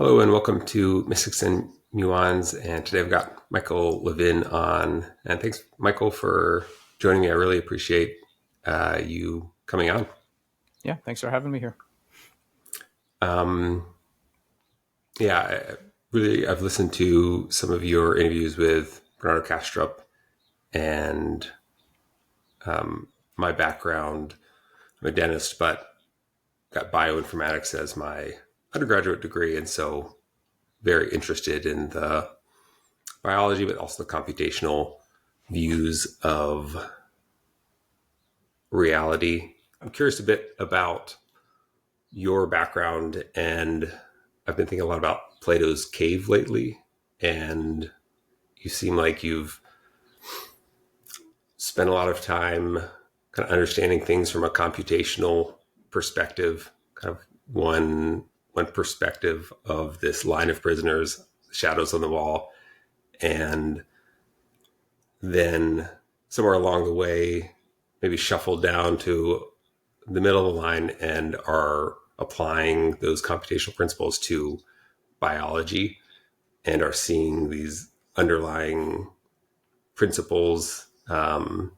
Hello and welcome to Mystics and Muons. And today I've got Michael Levin on. And thanks, Michael, for joining me. I really appreciate you coming on. Yeah, thanks for having me here. Um, I've listened to some of your interviews with Bernardo Kastrup, and my background, I'm a dentist, but got bioinformatics as my undergraduate degree. And so very interested in the biology, but also the computational views of reality. I'm curious a bit about your background, and I've been thinking a lot about Plato's cave lately. And you seem like you've spent a lot of time kind of understanding things from a computational perspective, kind of one perspective of this line of prisoners, shadows on the wall, and then somewhere along the way, maybe shuffled down to the middle of the line and are applying those computational principles to biology and are seeing these underlying principles, and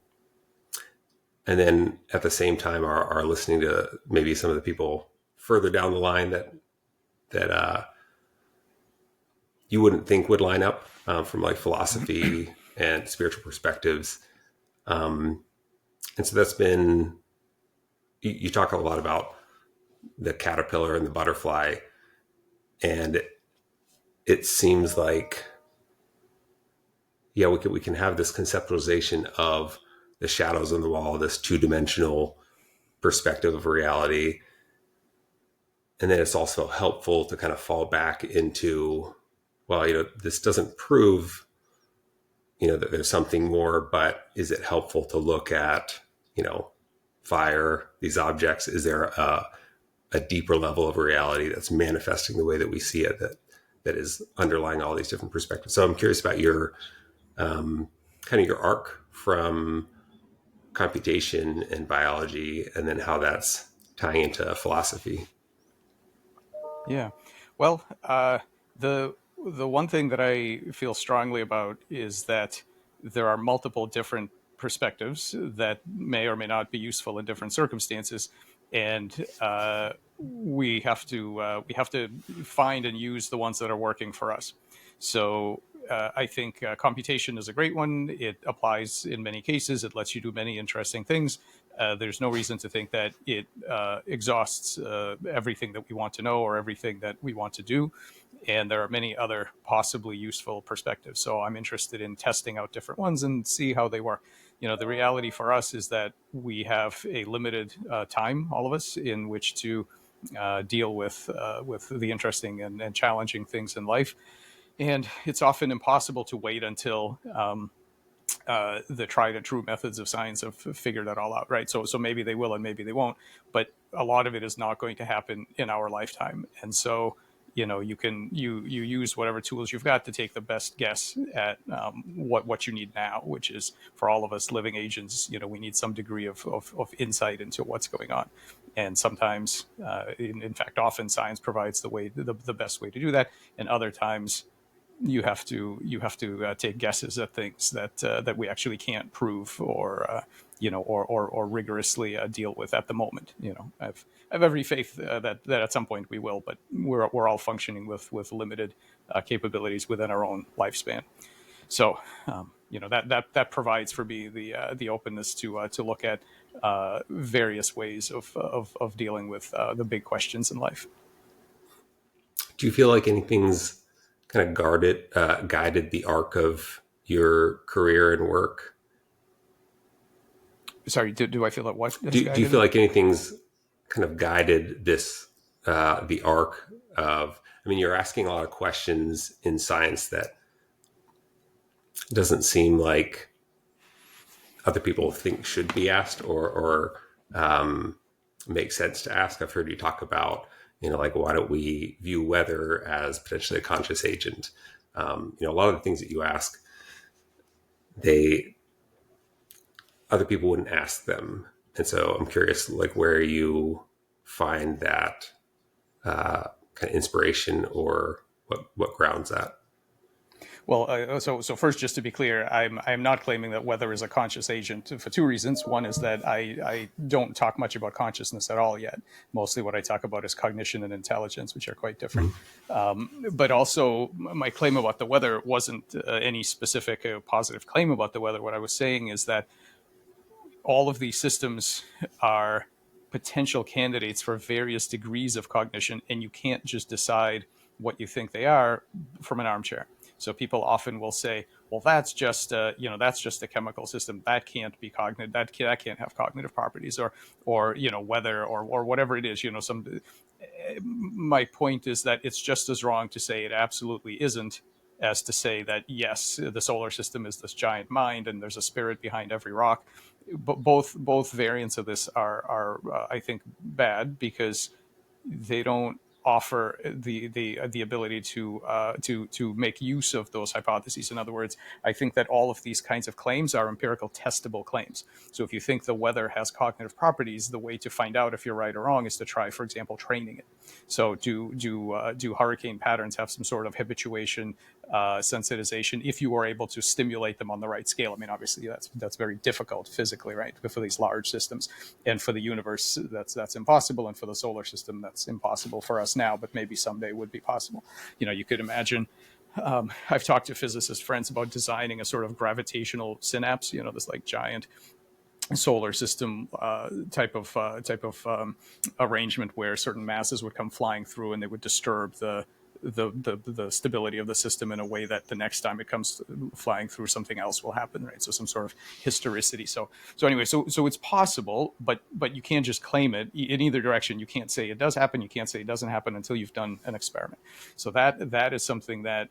then at the same time are listening to maybe some of the people further down the line that you wouldn't think would line up, from like philosophy and spiritual perspectives. And so that's been, you talk a lot about the caterpillar and the butterfly, and it seems like, yeah, we can have this conceptualization of the shadows on the wall, this two-dimensional perspective of reality. And then it's also helpful to kind of fall back into, well, this doesn't prove, that there's something more, but is it helpful to look at, fire, these objects? Is there a deeper level of reality that's manifesting the way that we see it, that is underlying all these different perspectives? So I'm curious about your kind of your arc from computation and biology, and then how that's tying into philosophy. Yeah, well, the one thing that I feel strongly about is that there are multiple different perspectives that may or may not be useful in different circumstances, and we have to find and use the ones that are working for us. So I think computation is a great one. It applies in many cases. It lets you do many interesting things. There's no reason to think that it exhausts everything that we want to know or everything that we want to do. And there are many other possibly useful perspectives. So I'm interested in testing out different ones and see how they work. The reality for us is that we have a limited time, all of us, in which to deal with the interesting and challenging things in life. And it's often impossible to wait until the tried and true methods of science have figured that all out, right? So maybe they will and maybe they won't, but a lot of it is not going to happen in our lifetime. And so, you use whatever tools you've got to take the best guess at what you need now, which is, for all of us living agents, we need some degree of insight into what's going on. And sometimes, in fact, often science provides the best way to do that, and other times you have to take guesses at things that we actually can't prove or rigorously deal with at the moment. I've every faith that at some point we will, but we're all functioning with limited capabilities within our own lifespan. So that provides for me the openness to look at various ways of dealing with the big questions in life. Do you feel like anything's kind of guided the arc of your career and work? Sorry, do I feel that what has Do you guided feel it? like anything's kind of guided this, the arc of, I mean, you're asking a lot of questions in science that doesn't seem like other people think should be asked, or make sense to ask. I've heard you talk about, like, why don't we view weather as potentially a conscious agent? A lot of the things that you ask, they other people wouldn't ask them. And so I'm curious, like, where you find that kind of inspiration, or what grounds that? Well, so first, just to be clear, I'm not claiming that weather is a conscious agent for two reasons. One is that I don't talk much about consciousness at all yet. Mostly, what I talk about is cognition and intelligence, which are quite different. But also, my claim about the weather wasn't any specific positive claim about the weather. What I was saying is that all of these systems are potential candidates for various degrees of cognition, and you can't just decide what you think they are from an armchair. So people often will say, "Well, that's just that's just a chemical system. That can't be cognitive. That can't have cognitive properties, or weather, or whatever it is." My point is that it's just as wrong to say it absolutely isn't as to say that yes, the solar system is this giant mind and there's a spirit behind every rock. But both variants of this are I think bad because they don't offer the ability to make use of those hypotheses. In other words, I think that all of these kinds of claims are empirical testable claims. So if you think the weather has cognitive properties, the way to find out if you're right or wrong is to try, for example, training it. So do hurricane patterns have some sort of habituation, sensitization, if you are able to stimulate them on the right scale? I mean, obviously that's very difficult physically, right? But for these large systems, and for the universe, that's impossible, and for the solar system, that's impossible for us now, but maybe someday would be possible. You could imagine. I've talked to physicist friends about designing a sort of gravitational synapse, this like giant solar system type of arrangement where certain masses would come flying through and they would disturb the stability of the system in a way that the next time it comes flying through, something else will happen, right? So some sort of historicity. So anyway, so it's possible, but you can't just claim it in either direction. You can't say it does happen. You can't say it doesn't happen until you've done an experiment. So that is something that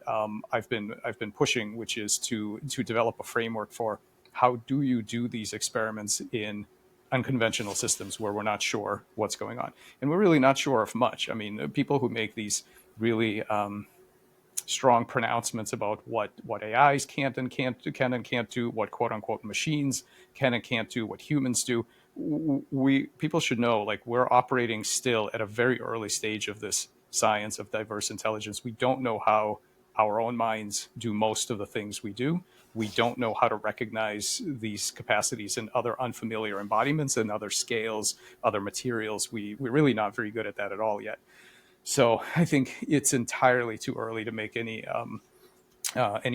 I've been pushing, which is to develop a framework for how do you do these experiments in unconventional systems where we're not sure what's going on, and we're really not sure of much. I mean, people who make these really strong pronouncements about what AIs can and can't do, what quote unquote machines can and can't do, what humans do. People should know, like, we're operating still at a very early stage of this science of diverse intelligence. We don't know how our own minds do most of the things we do. We don't know how to recognize these capacities in other unfamiliar embodiments and other scales, other materials. We're really not very good at that at all yet. So I think it's entirely too early to make any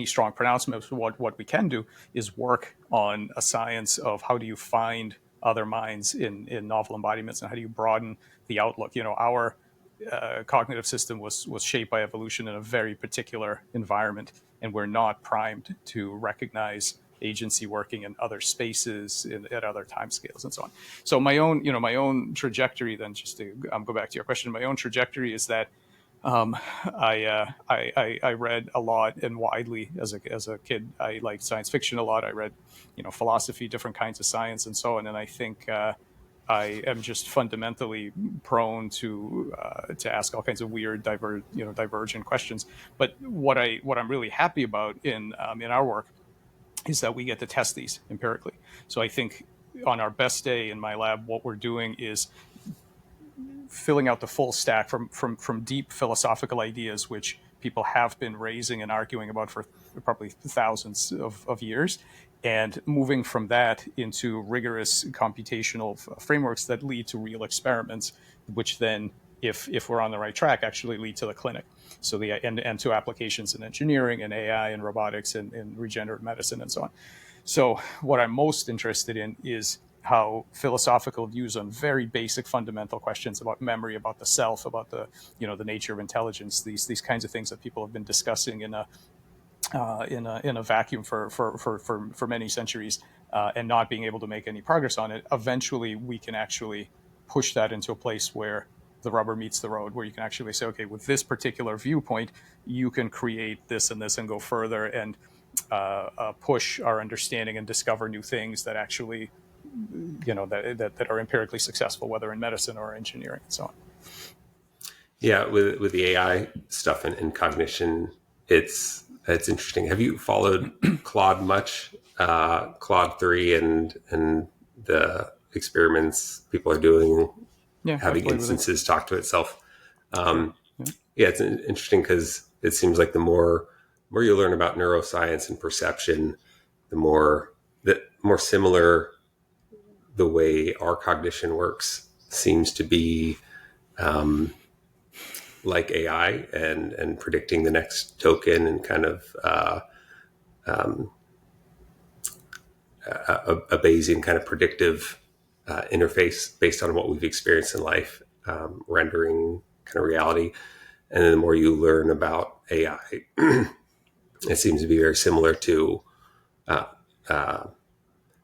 strong pronouncements. What we can do is work on a science of how do you find other minds in novel embodiments, and how do you broaden the outlook. Our cognitive system was shaped by evolution in a very particular environment, and we're not primed to recognize agency working in other spaces, at other timescales, and so on. So my own trajectory, then, just to go back to your question, my own trajectory is that I read a lot and widely as a kid. I liked science fiction a lot. I read, philosophy, different kinds of science, and so on. And I think I am just fundamentally prone to ask all kinds of weird, divergent questions. But what I'm really happy about in our work is that we get to test these empirically. So I think on our best day in my lab, what we're doing is filling out the full stack from deep philosophical ideas, which people have been raising and arguing about for probably thousands of years, and moving from that into rigorous computational frameworks that lead to real experiments, which then, if we're on the right track, actually lead to the clinic. So and to applications in engineering and AI and robotics and regenerative medicine and so on. So what I'm most interested in is how philosophical views on very basic fundamental questions about memory, about the self, about the nature of intelligence, these kinds of things that people have been discussing in a vacuum for many centuries, and not being able to make any progress on it. Eventually, we can actually push that into a place where the rubber meets the road, where you can actually say, okay, with this particular viewpoint, you can create this and this and go further and push our understanding and discover new things that actually, that are empirically successful, whether in medicine or engineering and so on. Yeah, with the AI stuff and cognition, it's interesting. Have you followed Claude much? Claude 3 and the experiments people are doing, Yeah, having instances talk to itself. Sure. Yeah. yeah, it's interesting because it seems like the more you learn about neuroscience and perception, the more similar the way our cognition works seems to be like AI and predicting the next token and kind of a Bayesian kind of predictive interface based on what we've experienced in life, rendering kind of reality. And then the more you learn about AI, it seems to be very similar to. There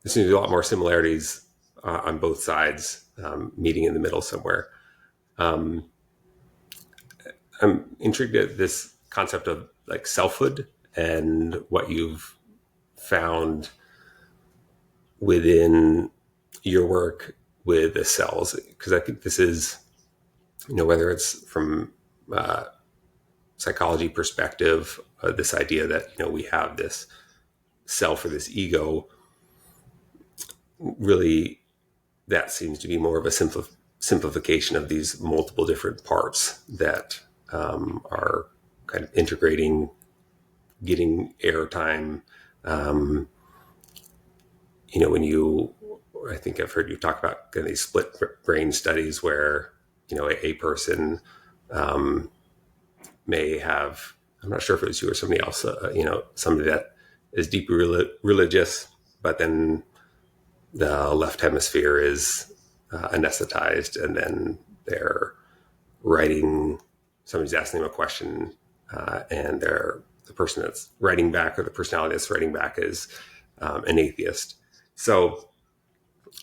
seems to be a lot more similarities on both sides, meeting in the middle somewhere. I'm intrigued at this concept of like selfhood and what you've found within your work with the cells, because I think this is, whether it's from psychology perspective, this idea that we have this self or this ego, really that seems to be more of a simplification of these multiple different parts that are kind of integrating, getting airtime. I think I've heard you talk about kind of these split brain studies where, a person may have, I'm not sure if it was you or somebody else, somebody that is deeply religious, but then the left hemisphere is anesthetized, and then they're writing, somebody's asking them a question, and the person that's writing back, or the personality that's writing back, is an atheist. So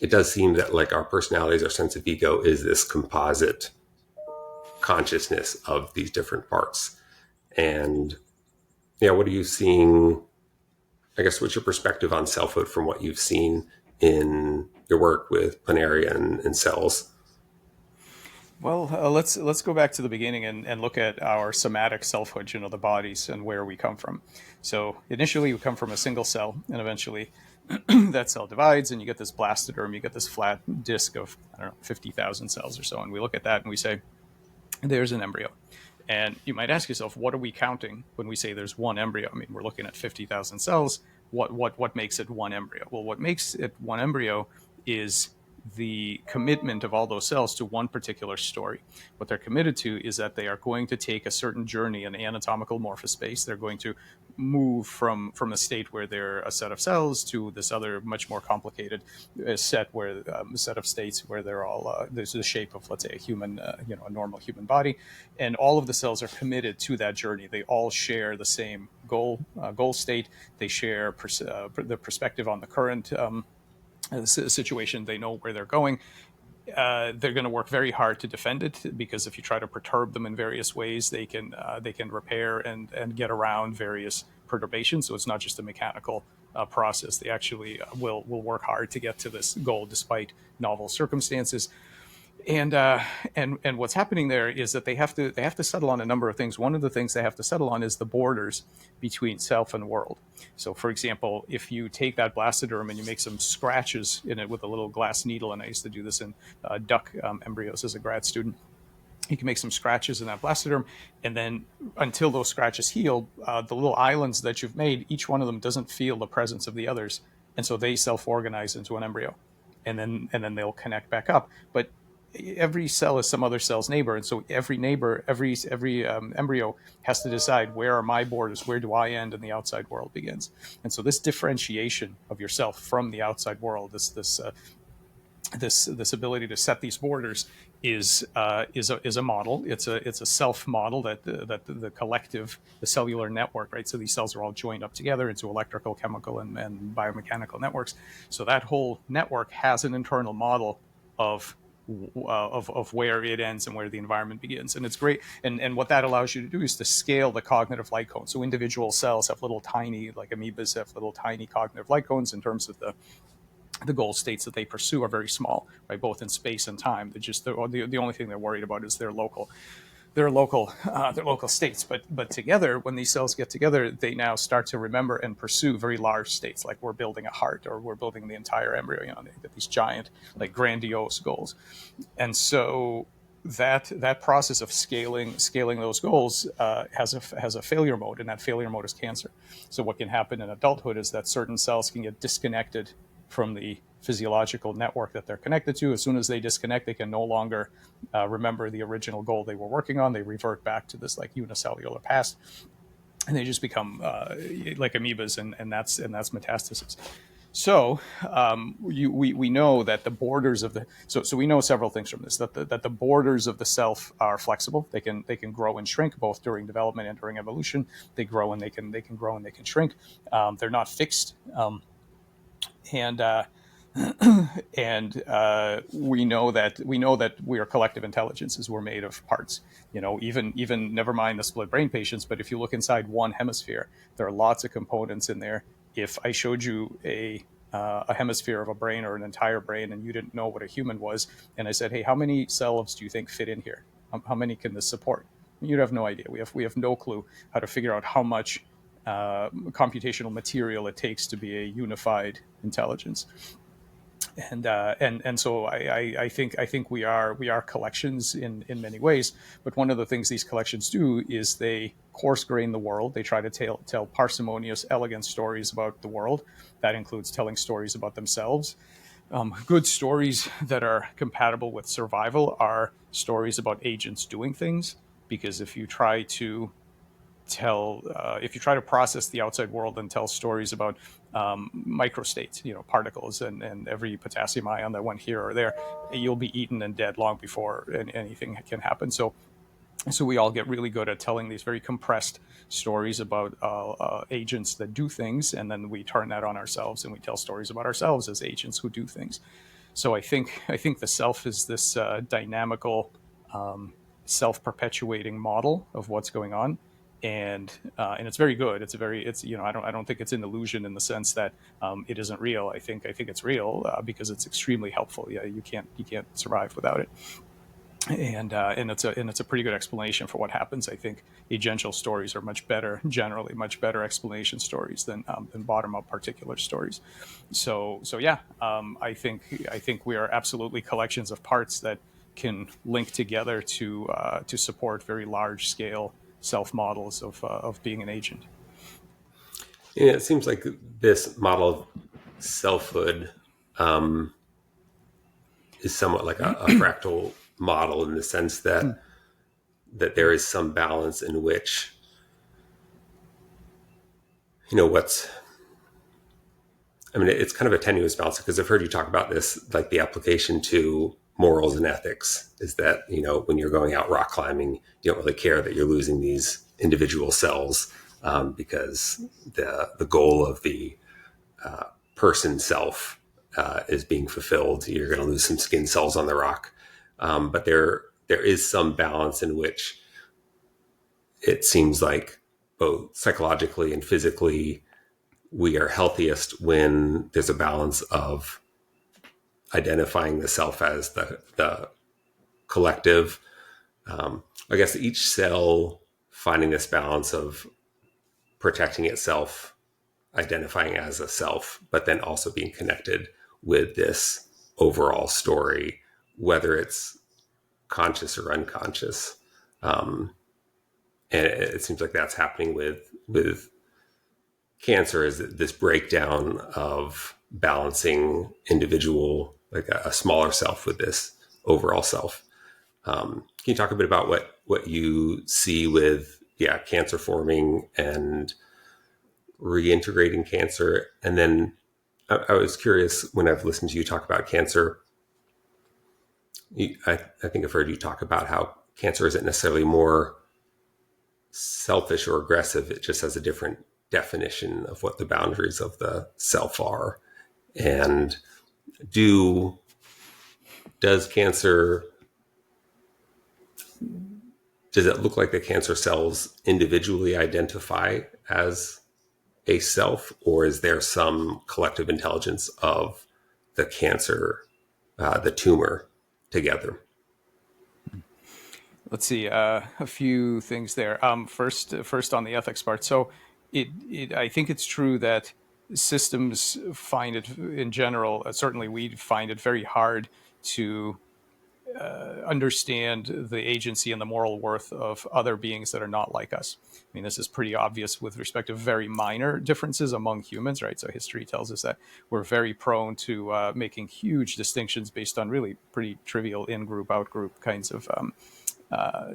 it does seem that like our personalities, our sense of ego is this composite consciousness of these different parts. And yeah, what are you seeing? I guess what's your perspective on selfhood from what you've seen in your work with planaria and cells? Well, let's go back to the beginning and look at our somatic selfhood, the bodies and where we come from. So initially, we come from a single cell, and eventually, that cell divides, and you get this blastoderm. You get this flat disc of 50,000 cells or so, and we look at that and we say, "There's an embryo." And you might ask yourself, what are we counting when we say there's one embryo? I mean, we're looking at 50,000 cells. What makes it one embryo? Well, what makes it one embryo is the commitment of all those cells to one particular story. What they're committed to is that they are going to take a certain journey in anatomical morphospace. They're going to move from a state where they're a set of cells to this other much more complicated set of states where they're all there's the shape of, let's say, a human, a normal human body, and all of the cells are committed to that journey. They all share the same goal state. They share the perspective on the current situation. They know where they're going. They're going to work very hard to defend it, because if you try to perturb them in various ways, they can repair and get around various perturbations. So it's not just a mechanical process. They actually will work hard to get to this goal despite novel circumstances. And what's happening there is that they have to settle on a number of things. One of the things they have to settle on is the borders between self and world. So, for example, if you take that blastoderm and you make some scratches in it with a little glass needle, and I used to do this in duck embryos as a grad student, you can make some scratches in that blastoderm, and then until those scratches heal, the little islands that you've made, each one of them doesn't feel the presence of the others, and so they self-organize into an embryo, and then they'll connect back up. But every cell is some other cell's neighbor, and so every embryo has to decide, where are my borders, where do I end and the outside world begins. And so this differentiation of yourself from the outside world, this ability to set these borders is a model. It's a self model that the collective, the cellular network, right? So these cells are all joined up together into electrical, chemical, and biomechanical networks. So that whole network has an internal model of where it ends and where the environment begins. And it's great. And what that allows you to do is to scale the cognitive light cone. So individual cells have little tiny, like amoebas have little tiny cognitive light cones. In terms of the goal states that they pursue are very small, right? Both in space and time. They're just the only thing they're worried about is their local states. But together, when these cells get together, they now start to remember and pursue very large states, like we're building a heart or we're building the entire embryo. They get these giant, like grandiose goals. And so that process of scaling those goals has a failure mode, and that failure mode is cancer. So what can happen in adulthood is that certain cells can get disconnected from the physiological network that they're connected to. As soon as they disconnect, they can no longer remember the original goal they were working on. They revert back to this like unicellular past, and they just become like amoebas, and that's metastasis. So we know that the borders of the so we know several things from this, that the borders of the self are flexible. They can grow and shrink both during development and during evolution. They grow and they can grow and they can shrink. They're not fixed. And we know that we are collective intelligences. We're made of parts. Even never mind the split brain patients, but if you look inside one hemisphere, there are lots of components in there. If I showed you a hemisphere of a brain or an entire brain, and you didn't know what a human was, and I said, "Hey, how many selves do you think fit in here? How many can this support?" You'd have no idea. We have no clue how to figure out how much computational material it takes to be a unified intelligence. And so I think we are collections in many ways. But one of the things these collections do is they coarse grain the world. They try to tell parsimonious, elegant stories about the world. That includes telling stories about themselves. Good stories that are compatible with survival are stories about agents doing things, because if you try to process the outside world and tell stories about microstates, particles, and every potassium ion that went here or there, you'll be eaten and dead long before anything can happen. So we all get really good at telling these very compressed stories about agents that do things, and then we turn that on ourselves and we tell stories about ourselves as agents who do things. So I think the self is this dynamical, self-perpetuating model of what's going on, and it's very good. I don't think it's an illusion in the sense that it isn't real. I think it's real because it's extremely helpful. Yeah, you can't survive without it. And it's a pretty good explanation for what happens. I think agential stories are generally much better explanation stories than bottom up particular stories. So yeah, I think we are absolutely collections of parts that can link together to support very large scale self models of being an agent. Yeah, it seems like this model of selfhood is somewhat like a fractal model in the sense that there is some balance in which what's it's kind of a tenuous balance, because I've heard you talk about this, like the application to morals and ethics is that when you're going out rock climbing, you don't really care that you're losing these individual cells, because the goal of the person self is being fulfilled. You're going to lose some skin cells on the rock, but there is some balance in which it seems like both psychologically and physically we are healthiest when there's a balance of identifying the self as the collective. I guess each cell finding this balance of protecting itself, identifying as a self, but then also being connected with this overall story, whether it's conscious or unconscious. And it seems like that's happening with cancer, is this breakdown of balancing individual, like a smaller self with this overall self. Can you talk a bit about what you see with cancer forming and reintegrating cancer? And then I was curious, when I've listened to you talk about cancer, I think I've heard you talk about how cancer isn't necessarily more selfish or aggressive. It just has a different definition of what the boundaries of the self are. And does cancer, does it look like the cancer cells individually identify as a self, or is there some collective intelligence of the cancer, the tumor together? Let's see, a few things there. First on the ethics part. So, I think it's true that systems find it in general. Certainly, we find it very hard to understand the agency and the moral worth of other beings that are not like us. I mean, this is pretty obvious with respect to very minor differences among humans, right? So history tells us that we're very prone to making huge distinctions based on really pretty trivial in-group, out-group kinds of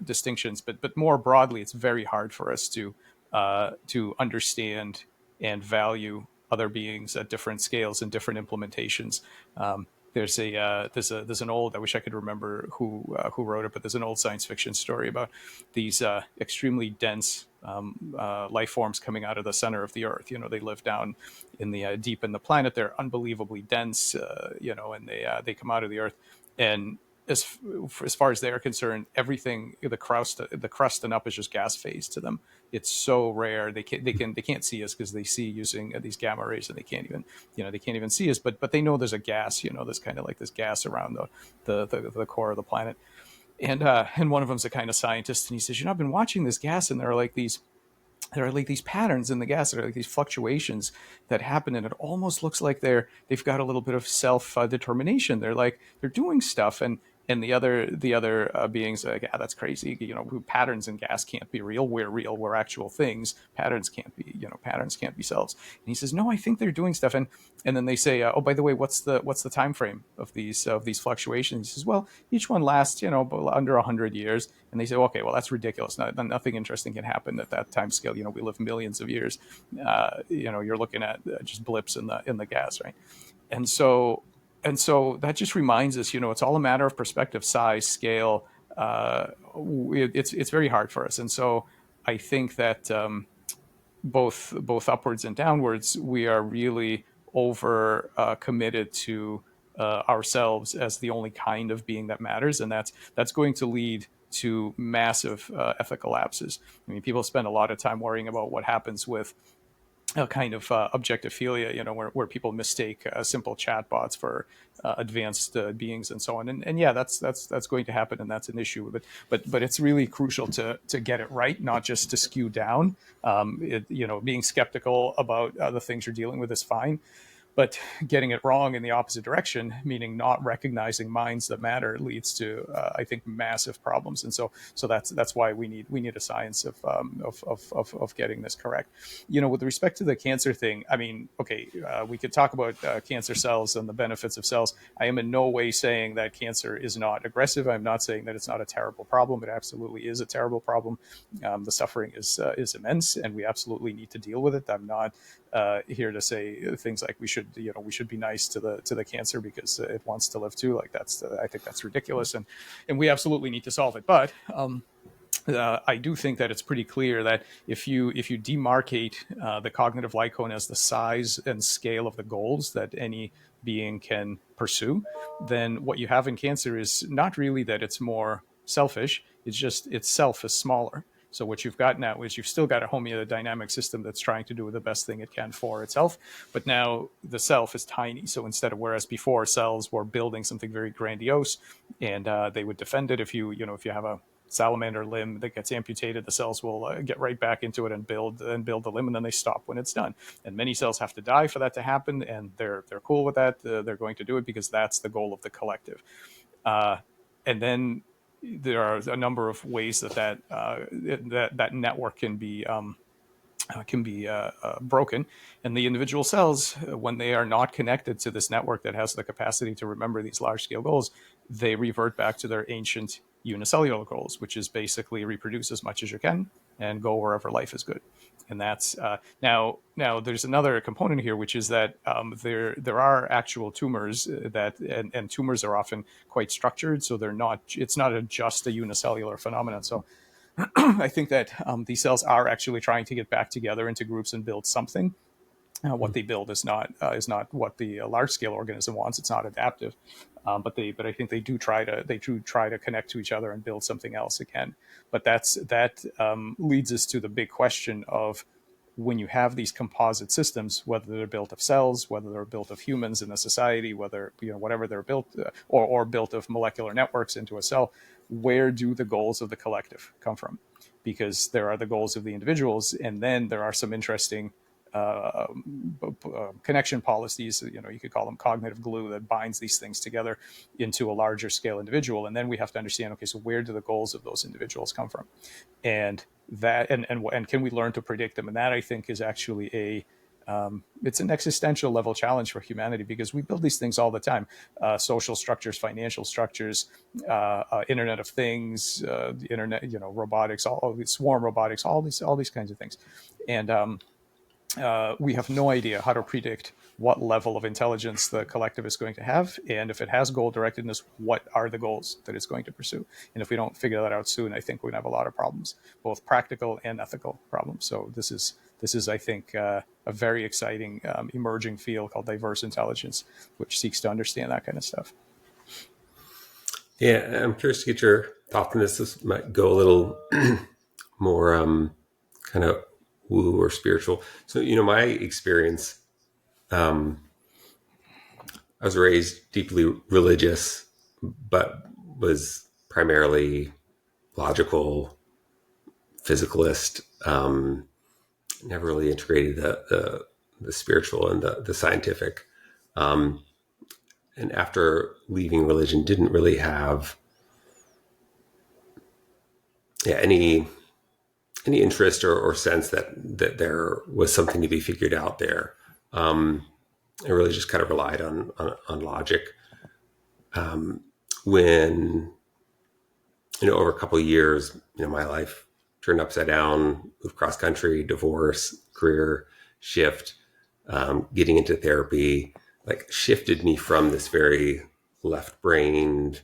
distinctions. But more broadly, it's very hard for us to understand and value other beings at different scales and different implementations. There's an old, I wish I could remember who wrote it, but there's an old science fiction story about these extremely dense life forms coming out of the center of the Earth. They live down in the deep in the planet. They're unbelievably dense, and they come out of the Earth, and as far as they're concerned, everything the crust and up is just gas phase to them. It's so rare they can't see us because they see using these gamma rays, and they can't even see us. But they know there's a gas, there's kind of like this gas around the core of the planet. And one of them's a kind of scientist, and he says, I've been watching this gas, and there are like these patterns in the gas. There are like these fluctuations that happen, and it almost looks like they've got a little bit of self determination. They're doing stuff, and the other beings are like, that's crazy. Patterns in gas can't be real. We're real. We're actual things. Patterns can't be selves. And he says, no, I think they're doing stuff. And then they say, oh, by the way, what's the time frame of these fluctuations? He says, well, each one lasts under 100 years. And they say, okay, well, that's ridiculous. Nothing interesting can happen at that time scale. We live millions of years. You're looking at just blips in the gas, right? And so that just reminds us, it's all a matter of perspective, size, scale. It's very hard for us. And so I think that both upwards and downwards, we are really over committed to ourselves as the only kind of being that matters, and that's going to lead to massive ethical lapses. I mean, people spend a lot of time worrying about what happens with a kind of objectophilia, where people mistake simple chatbots for advanced beings and so on. And yeah, that's going to happen, and that's an issue. But it's really crucial to get it right, not just to skew down. Being skeptical about the things you're dealing with is fine, but getting it wrong in the opposite direction, meaning not recognizing minds that matter, leads to, I think, massive problems. And so that's why we need a science of getting this correct. With respect to the cancer thing, I mean, okay, we could talk about cancer cells and the benefits of cells. I am in no way saying that cancer is not aggressive. I'm not saying that it's not a terrible problem. It absolutely is a terrible problem. The suffering is immense, and we absolutely need to deal with it. I'm not here to say things like we should be nice to the cancer because it wants to live too. Like I think that's ridiculous, and we absolutely need to solve it. But I do think that it's pretty clear that if you demarcate the cognitive light cone as the size and scale of the goals that any being can pursue, then what you have in cancer is not really that it's more selfish. It's just itself is smaller. So what you've got now is you've still got a homeodynamic system that's trying to do the best thing it can for itself, but now the self is tiny. So whereas before cells were building something very grandiose, and they would defend it. If you have a salamander limb that gets amputated, the cells will get right back into it and build the limb, and then they stop when it's done. And many cells have to die for that to happen, and they're cool with that. They're going to do it because that's the goal of the collective. And then there are a number of ways that network can be broken, and the individual cells, when they are not connected to this network that has the capacity to remember these large scale goals, they revert back to their ancient unicellular goals, which is basically reproduce as much as you can and go wherever life is good. And that's now there's another component here, which is that there are actual tumors and tumors are often quite structured, so it's not just a unicellular phenomenon. So I think that these cells are actually trying to get back together into groups and build something. What they build is not what the large scale organism wants. It's not adaptive, but I think they do try to connect to each other and build something else again. But that leads us to the big question of, when you have these composite systems, whether they're built of cells, whether they're built of humans in a society, whether whatever they're built or built of molecular networks into a cell, where do the goals of the collective come from? Because there are the goals of the individuals, and then there are some interesting connection policies. You could call them cognitive glue that binds these things together into a larger scale individual. And then we have to understand, okay, so where do the goals of those individuals come from? And that, and can we learn to predict them? And that, I think, is actually it's an existential level challenge for humanity, because we build these things all the time: social structures, financial structures, Internet of Things, the internet, robotics, all these swarm robotics, all these kinds of things. And we have no idea how to predict what level of intelligence the collective is going to have. And if it has goal directedness, what are the goals that it's going to pursue? And if we don't figure that out soon, I think we're going to have a lot of problems, both practical and ethical problems. So this is I think, a very exciting emerging field called diverse intelligence, which seeks to understand that kind of stuff. Yeah, I'm curious to get your thoughts on this. This might go a little more kind of woo or spiritual. So, my experience, I was raised deeply religious, but was primarily logical, physicalist. Never really integrated the spiritual and the scientific. And after leaving religion, didn't really have any interest or sense that there was something to be figured out there. I really just kind of relied on logic. When over a couple of years, my life turned upside down, moved cross country, divorce, career shift, getting into therapy, like shifted me from this very left-brained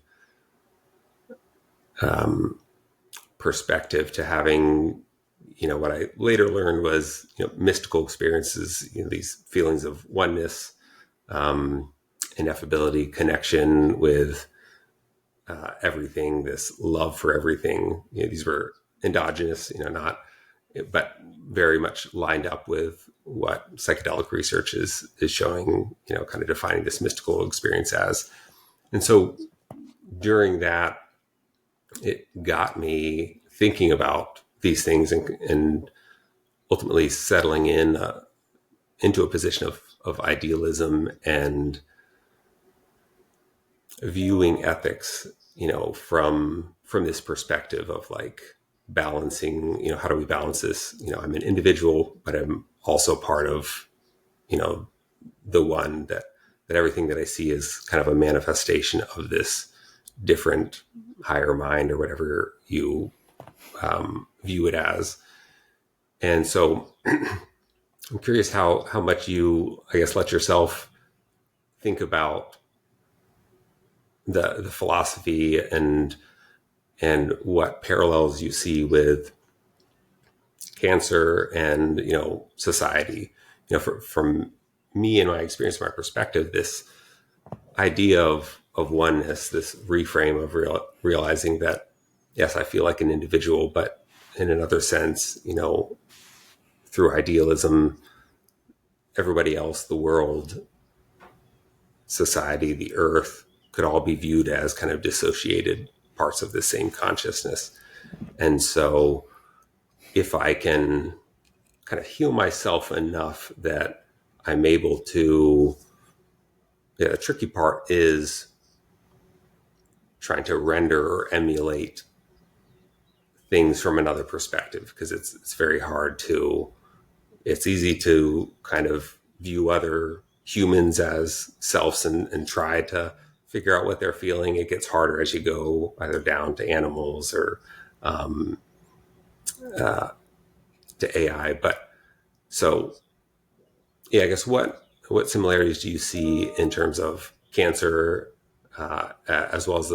perspective to having, what I later learned was, mystical experiences, these feelings of oneness, ineffability, connection with everything, this love for everything. These were endogenous, not, but very much lined up with what psychedelic research is showing, kind of defining this mystical experience as. And so during that, it got me thinking about these things and ultimately settling into a position of idealism and viewing ethics, from this perspective of like balancing, how do we balance this? I'm an individual, but I'm also part of, the one that everything that I see is kind of a manifestation of this different higher mind or whatever you view it as. And so I'm curious how much you, I guess, let yourself think about the philosophy and what parallels you see with cancer and society. From me and my experience, my perspective, this idea of oneness, this reframe of realizing that yes, I feel like an individual, but in another sense, through idealism, everybody else, the world, society, the earth, could all be viewed as kind of dissociated parts of the same consciousness. And so if I can kind of heal myself enough that I'm able to, the tricky part is trying to render or emulate things from another perspective, because it's very hard to, it's easy to kind of view other humans as selves and try to figure out what they're feeling. It gets harder as you go either down to animals or to AI. But so, yeah, I guess what similarities do you see in terms of cancer, as well as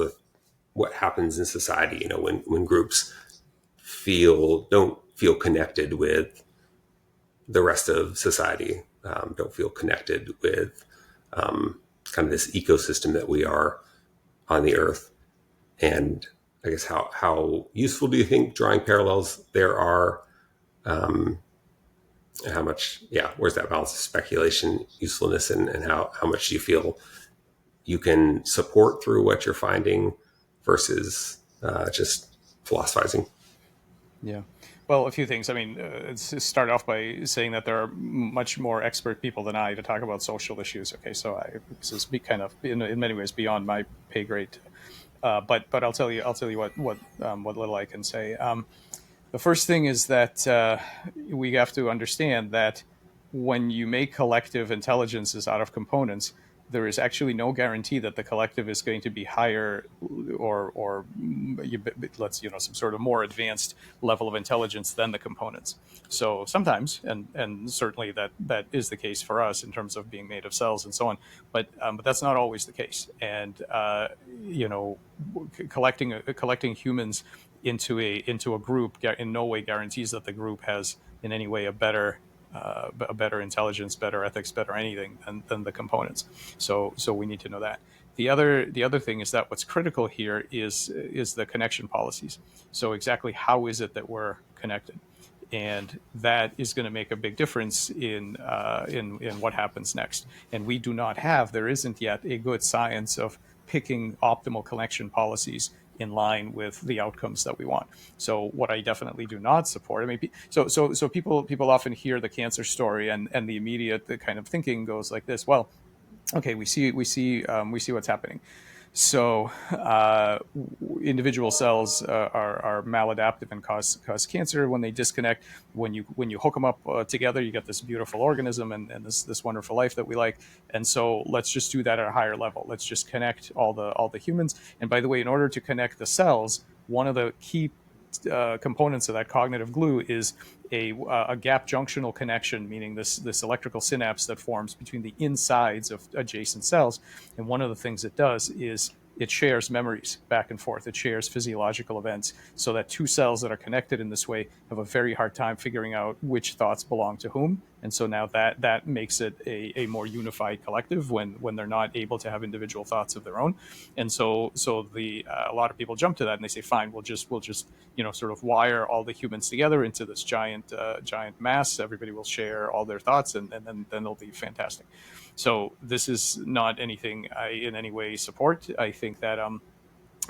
what happens in society? When groups don't feel connected with the rest of society, don't feel connected with kind of this ecosystem that we are on the earth. And I guess how useful do you think drawing parallels there are? How much, where's that balance of speculation, usefulness, and how much do you feel you can support through what you're finding versus just philosophizing? Yeah. Well, a few things. I mean, let's start off by saying that there are much more expert people than I to talk about social issues. Okay, so this is kind of in many ways beyond my pay grade. But I'll tell you what little I can say. The first thing is that we have to understand that when you make collective intelligences out of components, there is actually no guarantee that the collective is going to be higher or let's some sort of more advanced level of intelligence than the components. So sometimes, and certainly that is the case for us in terms of being made of cells and so on. But that's not always the case. And collecting humans into a group in no way guarantees that the group has in any way a better intelligence, better ethics, better anything than the components. So we need to know that. The other thing is that what's critical here is the connection policies. So exactly how is it that we're connected, and that is going to make a big difference in what happens next. And we do not have, there isn't yet a good science of picking optimal connection policies in line with the outcomes that we want. So what I definitely do not support, I mean, so people often hear the cancer story, and the kind of thinking goes like this: well, okay, we see what's happening. So individual cells are maladaptive and cause cancer when they disconnect. When you hook them up together, you get this beautiful organism and this wonderful life that we like. And so let's just do that at a higher level. Let's just connect all the humans. And by the way, in order to connect the cells, one of the key components of that cognitive glue is a gap junctional connection, meaning this electrical synapse that forms between the insides of adjacent cells. And one of the things it does is it shares memories back and forth. It shares physiological events, so that two cells that are connected in this way have a very hard time figuring out which thoughts belong to whom. And so now that makes it a more unified collective when they're not able to have individual thoughts of their own. And so a lot of people jump to that and they say, fine, we'll just sort of wire all the humans together into this giant mass. Everybody will share all their thoughts, and then they'll be fantastic. So this is not anything I in any way support. I think that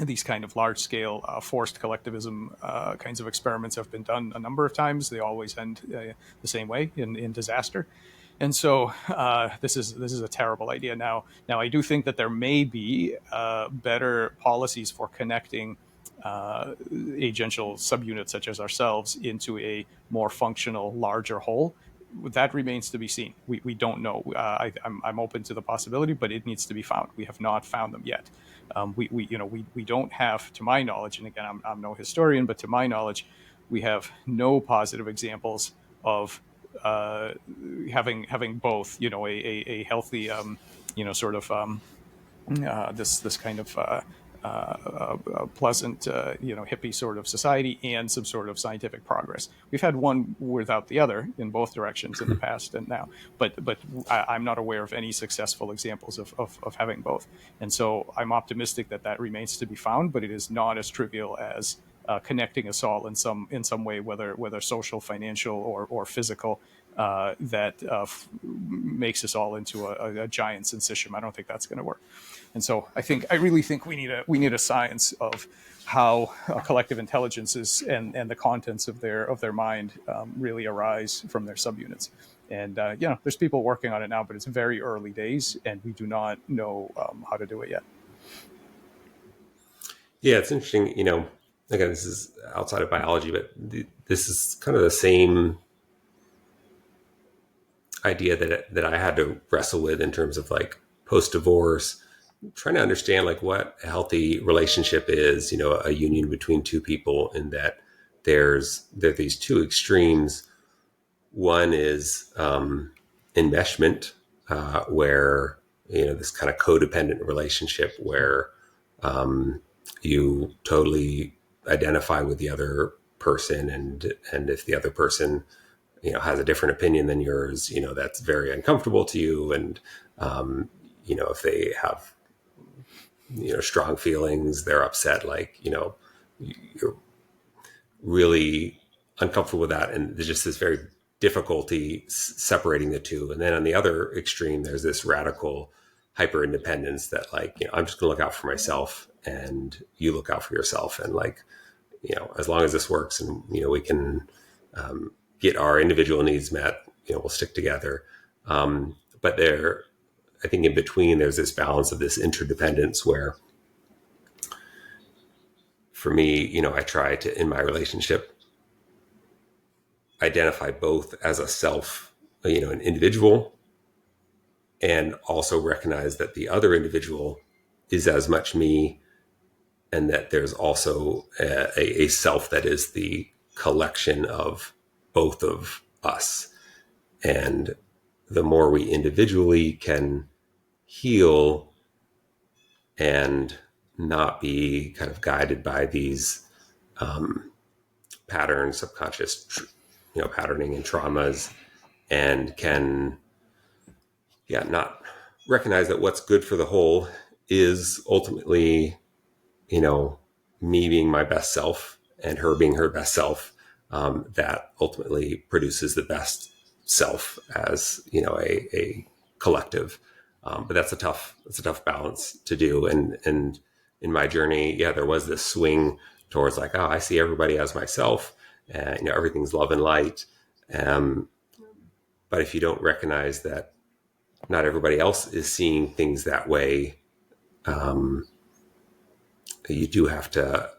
these kind of large-scale forced collectivism kinds of experiments have been done a number of times. They always end the same way, in disaster. And so this is a terrible idea. Now I do think that there may be better policies for connecting agential subunits such as ourselves into a more functional, larger whole. That remains to be seen. We don't know. I'm open to the possibility, but it needs to be found. We have not found them yet. We don't have, to my knowledge, and again, I'm no historian, but to my knowledge, we have no positive examples of having both. A healthy, this kind of pleasant, hippie sort of society and some sort of scientific progress. We've had one without the other in both directions in the past and now, but I'm not aware of any successful examples of having both. And so I'm optimistic that remains to be found, but it is not as trivial as connecting us all in some way, whether social, financial, or physical, that makes us all into a giant syncytium. I don't think that's going to work. And so I really think we need a science of how collective intelligences and the contents of their mind really arise from their subunits. And there's people working on it now, but it's very early days, and we do not know how to do it yet. Yeah, it's interesting. Again, this is outside of biology, but this is kind of the same idea that I had to wrestle with in terms of like post-divorce, trying to understand like what a healthy relationship is, a union between two people, in that there are these two extremes. One is enmeshment, where, this kind of codependent relationship where you totally identify with the other person, and if the other person has a different opinion than yours, that's very uncomfortable to you. And if they have strong feelings, they're upset, like you're really uncomfortable with that, and there's just this very difficulty separating the two. And then on the other extreme, there's this radical hyper independence that, like, I'm just gonna look out for myself and you look out for yourself, and like, as long as this works, and we can get our individual needs met, we'll stick together. But I think in between, there's this balance of this interdependence where, for me, I try to, in my relationship, identify both as a self, an individual, and also recognize that the other individual is as much me, and that there's also a self that is the collection of both of us. And the more we individually can heal and not be kind of guided by these patterns, subconscious, patterning and traumas, and can, not recognize that what's good for the whole is ultimately, me being my best self and her being her best self, that ultimately produces the best self as, a collective. But that's a tough balance to do. And in my journey, there was this swing towards like, I see everybody as myself, and everything's love and light. But if you don't recognize that not everybody else is seeing things that way, you do have to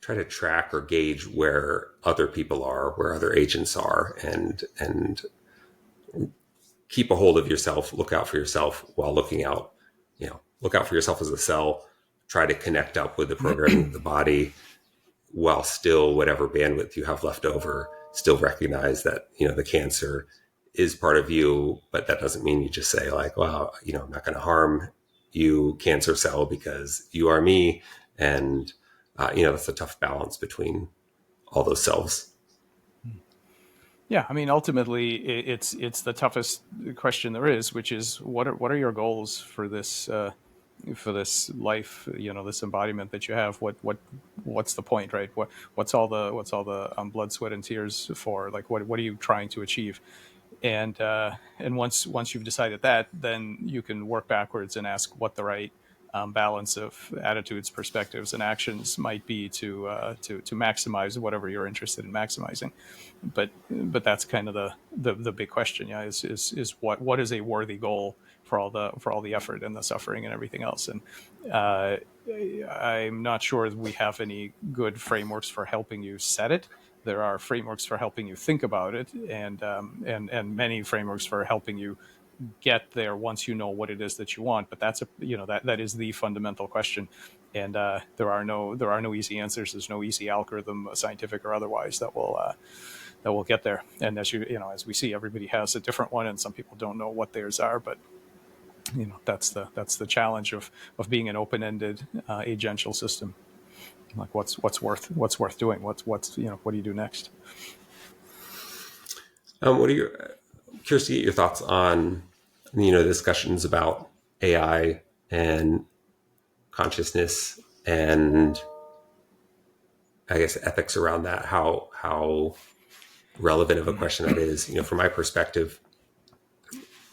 try to track or gauge where other people are, where other agents are, and keep a hold of yourself, look out for yourself while looking out, look out for yourself as a cell, try to connect up with the programming of the body while still, whatever bandwidth you have left over, still recognize that, the cancer is part of you, but that doesn't mean you just say like, well, I'm not going to harm you, cancer cell, because you are me. And, that's a tough balance between all those selves. Yeah, I mean, ultimately, it's the toughest question there is, which is what are your goals for this life? This embodiment that you have. What's the point, right? What's all the blood, sweat, and tears for? Like, what are you trying to achieve? And once you've decided that, then you can work backwards and ask what the right balance of attitudes, perspectives, and actions might be to maximize whatever you're interested in maximizing. But that's kind of the big question. Yeah, is what is a worthy goal for all the effort and the suffering and everything else. And I'm not sure we have any good frameworks for helping you set it. There are frameworks for helping you think about it, and many frameworks for helping you get there once you know what it is that you want. But that's that is the fundamental question, and there are no easy answers. There's no easy algorithm, scientific or otherwise, that will get there. And as as we see, everybody has a different one, and some people don't know what theirs are. But that's the challenge of being an open-ended agential system. Like what's worth doing? What do you do next? What are your curious to get your thoughts on discussions about AI and consciousness and I guess ethics around that? How relevant of a question that is? From my perspective,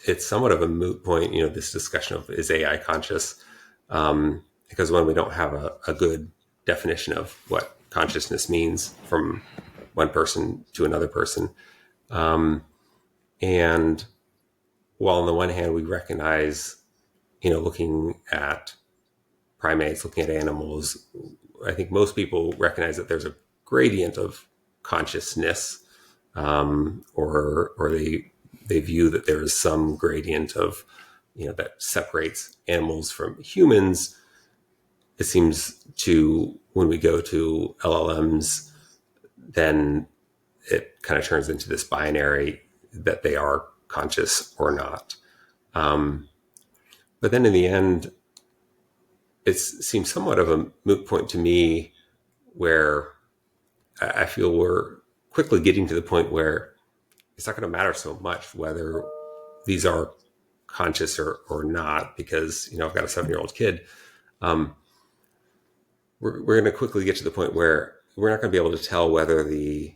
it's somewhat of a moot point. This discussion of is AI conscious, because when we don't have a good definition of what consciousness means from one person to another person. And while on the one hand, we recognize, looking at primates, looking at animals, I think most people recognize that there's a gradient of consciousness, or they view that there is some gradient of, that separates animals from humans. It seems to, when we go to LLMs, then it kind of turns into this binary that they are conscious or not. But then in the end, it seems somewhat of a moot point to me, where I feel we're quickly getting to the point where it's not going to matter so much whether these are conscious or not, because, I've got a 7-year-old kid. We're going to quickly get to the point where we're not going to be able to tell whether the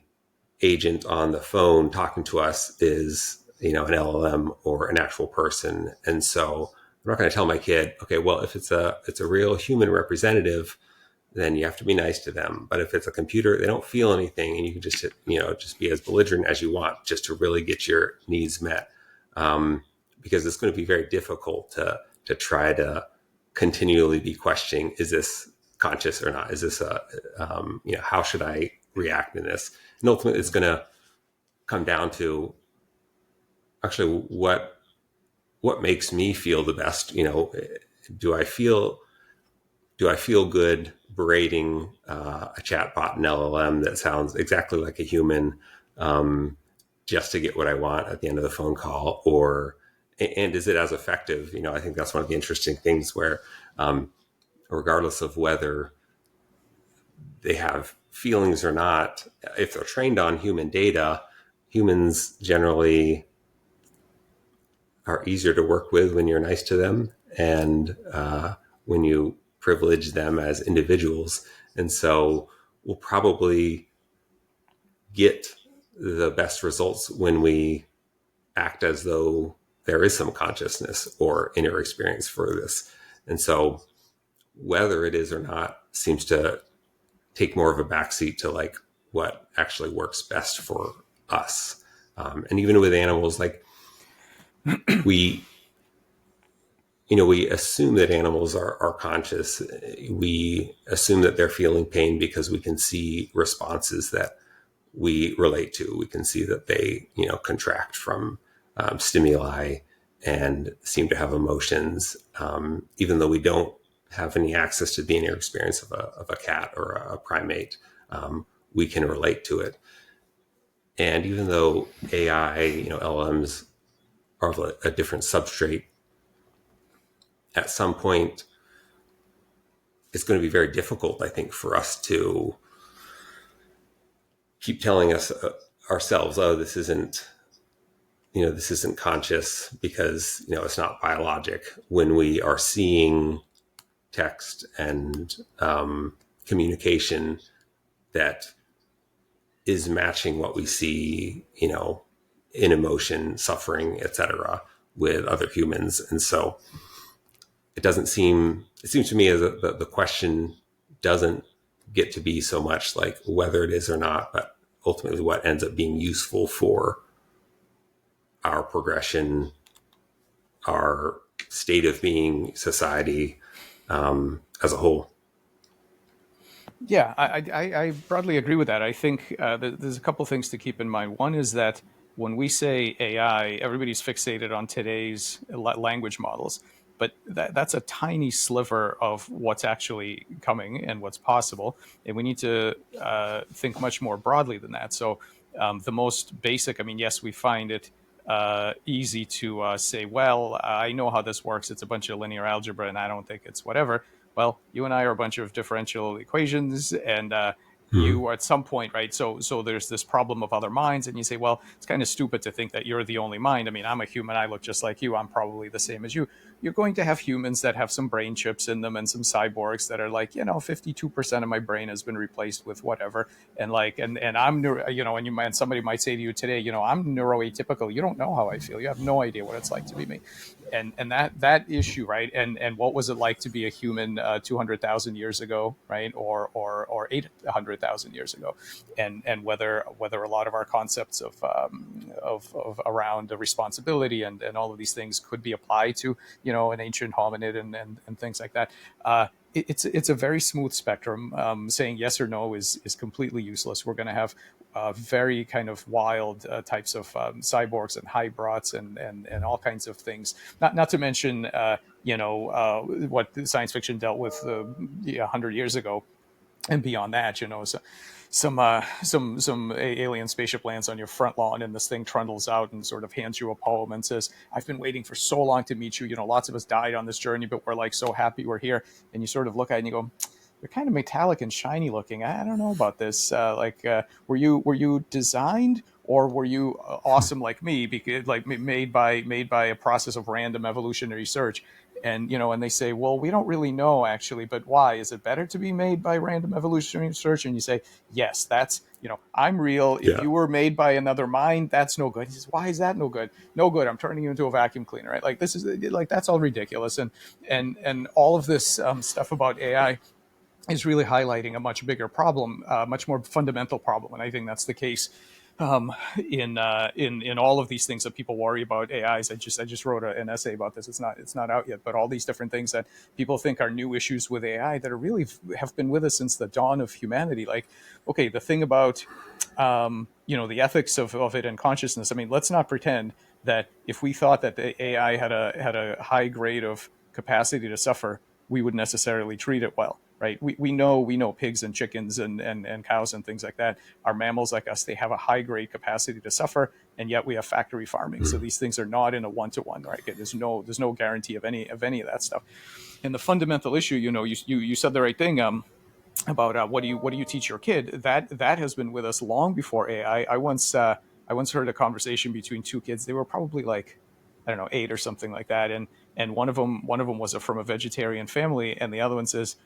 agent on the phone talking to us is, an LLM or an actual person. And so I'm not going to tell my kid, okay, well, if it's a real human representative, then you have to be nice to them. But if it's a computer, they don't feel anything, and you can just just be as belligerent as you want, just to really get your needs met. Because it's going to be very difficult to try to continually be questioning: is this conscious or not? Is this a how should I react in this? And ultimately, it's going to come down to actually what makes me feel the best. Do I feel good berating a chatbot in LLM that sounds exactly like a human, just to get what I want at the end of the phone call? And is it as effective? I think that's one of the interesting things where, regardless of whether they have feelings or not, if they're trained on human data, humans generally are easier to work with when you're nice to them, and when you privilege them as individuals. And so we'll probably get the best results when we act as though there is some consciousness or inner experience for this. And so whether it is or not seems to take more of a backseat to like what actually works best for us. And even with animals, like we we assume that animals are conscious. We assume that they're feeling pain because we can see responses that we relate to. We can see that they, contract from stimuli and seem to have emotions, even though we don't have any access to the inner experience of a cat or a primate. We can relate to it. And even though AI, LMs are of a different substrate, at some point, it's going to be very difficult, I think, for us to keep telling us ourselves, oh, this isn't conscious because, it's not biologic, when we are seeing text and communication that is matching what we see, in emotion, suffering, etc., with other humans. And so it seems to me as the question doesn't get to be so much like whether it is or not, but ultimately what ends up being useful for our progression, our state of being, society, as a whole. Yeah, I broadly agree with that. I think there's a couple things to keep in mind. One is that when we say AI, everybody's fixated on today's language models, but that's a tiny sliver of what's actually coming and what's possible. And we need to think much more broadly than that. So the most basic, I mean, yes, we find it easy to say, well, I know how this works. It's a bunch of linear algebra, and I don't think it's whatever. Well, you and I are a bunch of differential equations, and Mm-hmm. you are at some point, right? So there's this problem of other minds, and you say, well, it's kind of stupid to think that you're the only mind. I mean, I'm a human. I look just like you. I'm probably the same as you. You're going to have humans that have some brain chips in them and some cyborgs that are like, 52% of my brain has been replaced with whatever. And like, and I'm, and somebody might say to you today, I'm neuroatypical. You don't know how I feel. You have no idea what it's like to be me. And that issue, right? And what was it like to be a human 200,000 years ago, right? Or 800,000 years ago, and whether a lot of our concepts of around responsibility and all of these things could be applied to an ancient hominid and things like that. It's a very smooth spectrum. Saying yes or no is completely useless. We're going to have very kind of wild types of cyborgs and hybrids and all kinds of things. Not to mention, what science fiction dealt with 100 years ago and beyond that. So some alien spaceship lands on your front lawn, and this thing trundles out and sort of hands you a poem and says, "I've been waiting for so long to meet you. Lots of us died on this journey, but we're like so happy we're here." And you sort of look at it and you go, "You're kind of metallic and shiny looking. I don't know about this. Were you designed, or were you awesome like me, because like made by a process of random evolutionary search?" And they say, well, we don't really know actually, but why? Is it better to be made by random evolutionary search? And you say, yes, that's, I'm real. If Yeah. you were made by another mind, that's no good. He says, why is that no good? No good. I'm turning you into a vacuum cleaner, right? Like, this is like, that's all ridiculous. And all of this stuff about AI is really highlighting a much bigger problem, much more fundamental problem, and I think that's the case in all of these things that people worry about AIs. I just wrote an essay about this. It's not out yet, but all these different things that people think are new issues with AI that are really have been with us since the dawn of humanity. Like, okay, the thing about the ethics of it and consciousness. I mean, let's not pretend that if we thought that the AI had a high grade of capacity to suffer, we would necessarily treat it well, right? We know pigs and chickens and cows and things like that are mammals like us. They have a high grade capacity to suffer, and yet we have factory farming. So these things are not in a one-to-one, right? There's no guarantee of any of that stuff. And the fundamental issue, you said the right thing. About what do you teach your kid? That has been with us long before AI. I once heard a conversation between two kids. They were probably like, I don't know, 8 or something like that, and one of them was from a vegetarian family, and the other one says,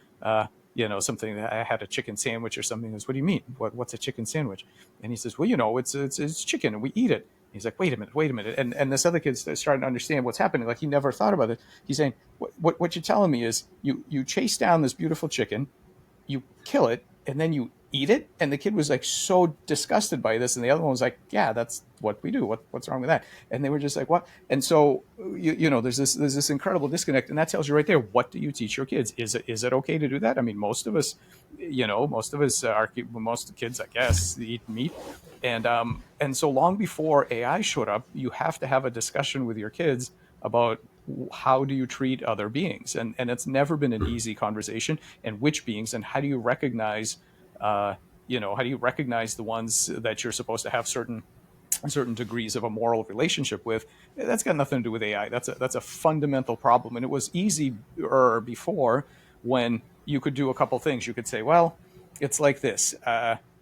something that I had a chicken sandwich or something. He goes, what do you mean? What's a chicken sandwich? And he says, well, it's chicken and we eat it. He's like, wait a minute. And this other kid's starting to understand what's happening. Like, he never thought about it. He's saying, what you're telling me is you chase down this beautiful chicken, you kill it, and then you eat it. And the kid was like so disgusted by this, and the other one was like, yeah, that's what we do. What's wrong with that? And they were just like, what? And so there's this incredible disconnect, and that tells you right there, what do you teach your kids? Is it okay to do that? I mean, most of us most kids, I guess, eat meat. And so long before AI showed up, you have to have a discussion with your kids about how do you treat other beings, and it's never been an easy conversation. And which beings, and how do you recognize the ones that you're supposed to have certain degrees of a moral relationship with? That's got nothing to do with AI. That's a fundamental problem. And it was easier before, when you could do a couple things. You could say, well, it's like this.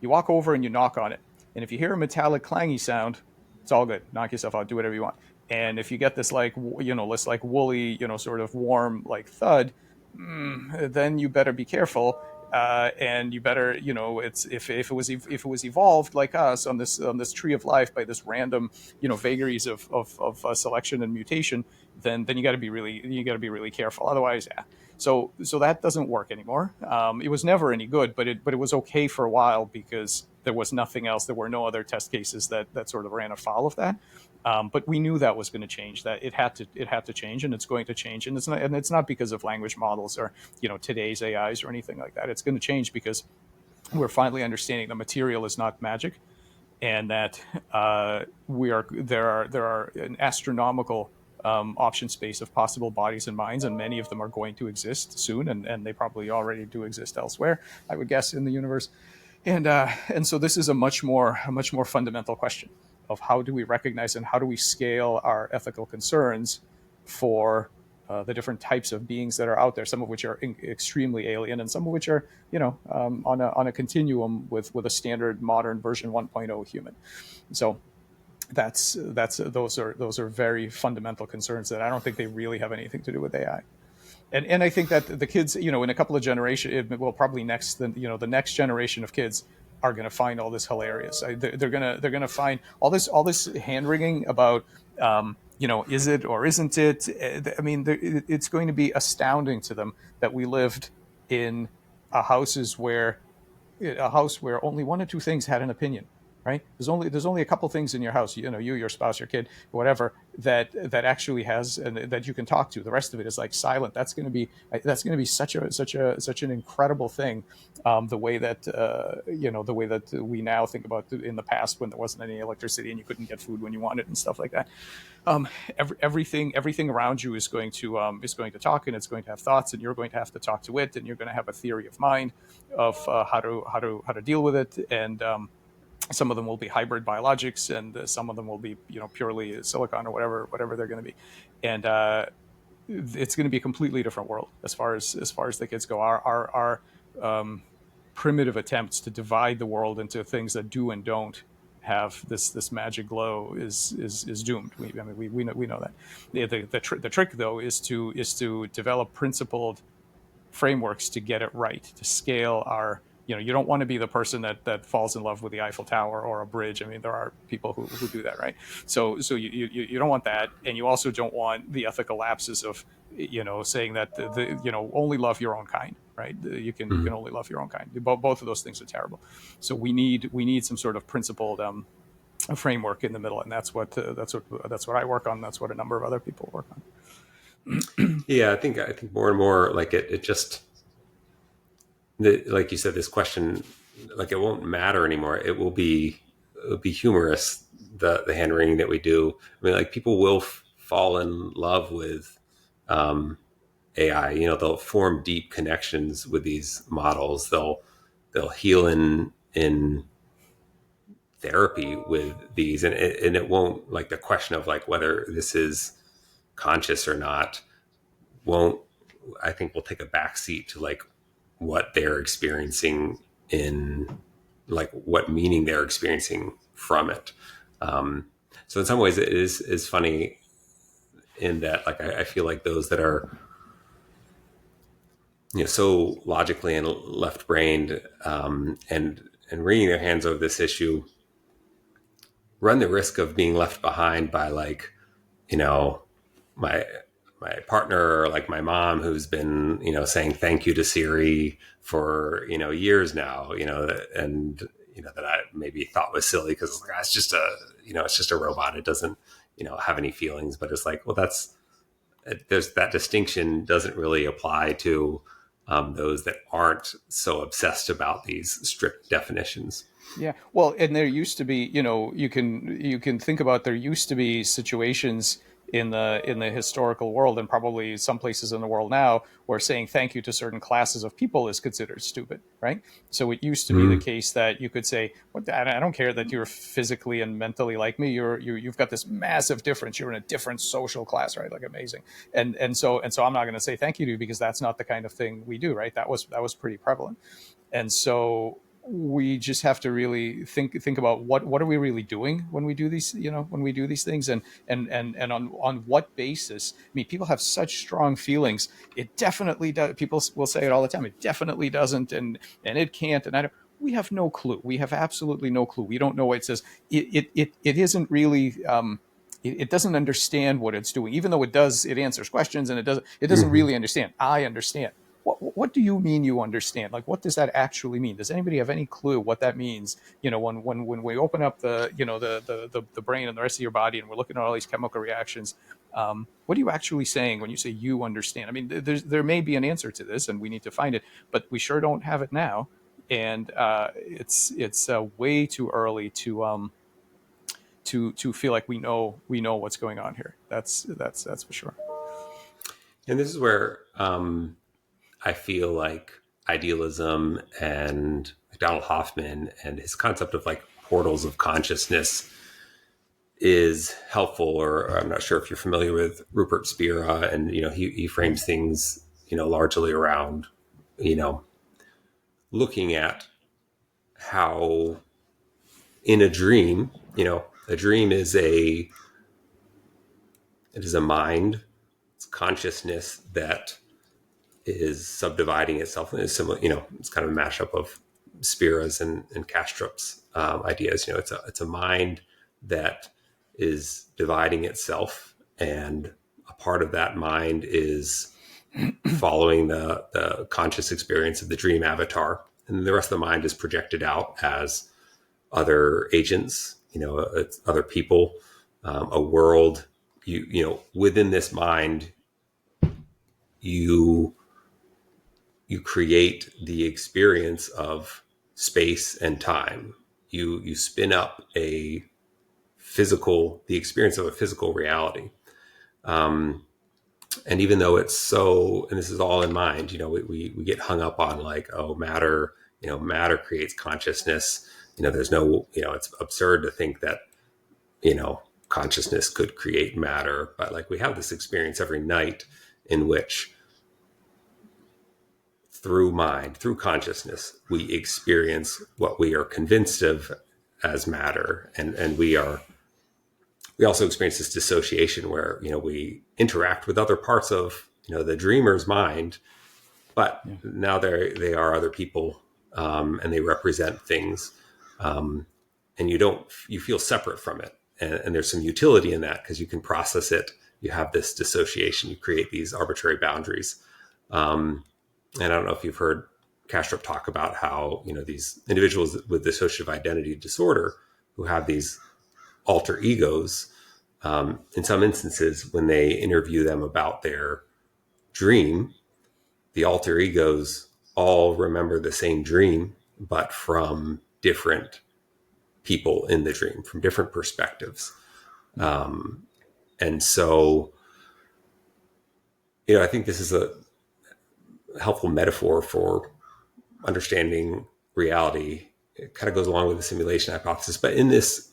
You walk over and you knock on it, and if you hear a metallic clangy sound, it's all good. Knock yourself out. Do whatever you want. And if you get this this like woolly, sort of warm like thud, then you better be careful. And you better, it's if it was evolved like us on this tree of life by this random, vagaries of selection and mutation, then you got to be really careful. Otherwise, yeah. So that doesn't work anymore. It was never any good, but it was okay for a while because there was nothing else. There were no other test cases that sort of ran afoul of that. But we knew that was going to change. That it had to change, and it's going to change. And it's not because of language models or today's AIs or anything like that. It's going to change because we're finally understanding the material is not magic, and that there are an astronomical option space of possible bodies and minds, and many of them are going to exist soon, and they probably already do exist elsewhere, I would guess, in the universe. And so this is a much more fundamental question of how do we recognize and how do we scale our ethical concerns for the different types of beings that are out there, some of which are extremely alien, and some of which are, on a continuum with a standard modern version 1.0 human. So those are very fundamental concerns that I don't think they really have anything to do with AI. And I think that the kids, in a couple of generations, well, probably the next generation of kids are going to find all this hilarious. They're going to find all this hand wringing about, is it or isn't it? I mean, it's going to be astounding to them that we lived in a house where only one or two things had an opinion, right? There's only a couple things in your house, your spouse, your kid, whatever, that actually has, and that you can talk to. The rest of it is like silent. That's going to be such an incredible thing. The way that we now think about in the past, when there wasn't any electricity and you couldn't get food when you wanted and stuff like that. Everything around you is going to talk, and it's going to have thoughts, and you're going to have to talk to it, and you're going to have a theory of mind of how to deal with it. And some of them will be hybrid biologics, and some of them will be purely silicon, or whatever they're going to be. And it's going to be a completely different world as far as the kids go. Our primitive attempts to divide the world into things that do and don't have this magic glow is doomed. We know that. The trick though is to develop principled frameworks to get it right, to scale our. You don't want to be the person that falls in love with the Eiffel Tower or a bridge. I mean, there are people who do that, right? So you don't want that, and you also don't want the ethical lapses of saying that only love your own kind, right? You can only love your own kind. Both of those things are terrible. So we need some sort of principled framework in the middle, and that's what I work on. That's what a number of other people work on. Yeah, I think more and more like it just like you said, this question, like it won't matter anymore. It'll be humorous, the hand wringing that we do. I mean, like people will fall in love with AI. They'll form deep connections with these models. They'll heal in therapy with these, and it won't, like, the question of like whether this is conscious or not won't, I think, will take a backseat to like what they're experiencing, in like what meaning they're experiencing from it. So in some ways it is funny in that, like, I feel like those that are so logically and left brained, and wringing their hands over this issue, run the risk of being left behind by, like, my my partner, or like my mom, who's been saying thank you to Siri for years now, and that I maybe thought was silly because it's just a robot. It doesn't have any feelings. But it's like, well, there's that distinction doesn't really apply to those that aren't so obsessed about these strict definitions. Yeah. Well, and there used to be, you can think about, there used to be situations in the historical world, and probably some places in the world now, where saying thank you to certain classes of people is considered stupid, right? So it used to be the Mm. case that you could say, "What? I don't care that you're physically and mentally like me. You've got this massive difference. You're in a different social class, right? Like, amazing." And so I'm not going to say thank you to you, because that's not the kind of thing we do, right? That was pretty prevalent. And so we just have to really think about what are we really doing when we do these things, and on what basis. I mean, people have such strong feelings. It definitely does. People will say it all the time. It definitely doesn't, and it can't, and I don't. We have no clue. We have absolutely no clue. We don't know what it says. It isn't really. It doesn't understand what it's doing, even though it does. It answers questions, and it doesn't Hmm. really understand. I understand. What do you mean you understand? Like, what does that actually mean? Does anybody have any clue what that means? When we open up the brain and the rest of your body, and we're looking at all these chemical reactions, what are you actually saying when you say you understand? I mean, there may be an answer to this, and we need to find it, but we sure don't have it now. And it's way too early to feel like we know what's going on here. That's for sure. And this is where I feel like idealism and Donald Hoffman and his concept of like portals of consciousness is helpful. Or I'm not sure if you're familiar with Rupert Spira, and he frames things largely around you know looking at how in a dream, a dream is a mind, it's consciousness that is subdividing itself, and it's similar. It's kind of a mashup of Spira's and Kastrup's ideas. It's a mind that is dividing itself, and a part of that mind is following the conscious experience of the dream avatar, and the rest of the mind is projected out as other agents, it's other people, a world. Within this mind, you you create the experience of space and time. You spin up the experience of a physical reality. And even though it's so, and this is all in mind, we get hung up on like, oh, matter creates consciousness. There's no, it's absurd to think that, consciousness could create matter. But like, we have this experience every night in which through consciousness, we experience what we are convinced of as matter. And we also experience this dissociation where, we interact with other parts of, the dreamer's mind, but Yeah. now they are other people, and they represent things. And you feel separate from it. And there's some utility in that because you can process it you have this dissociation. You create these arbitrary boundaries. And I don't know if you've heard Kastrup talk about how, these individuals with dissociative identity disorder who have these alter egos, in some instances, when they interview them about their dream, the alter egos all remember the same dream, but from different people in the dream, from different perspectives. And so, I think this is a helpful metaphor for understanding reality. It kind of goes along with the simulation hypothesis, but in this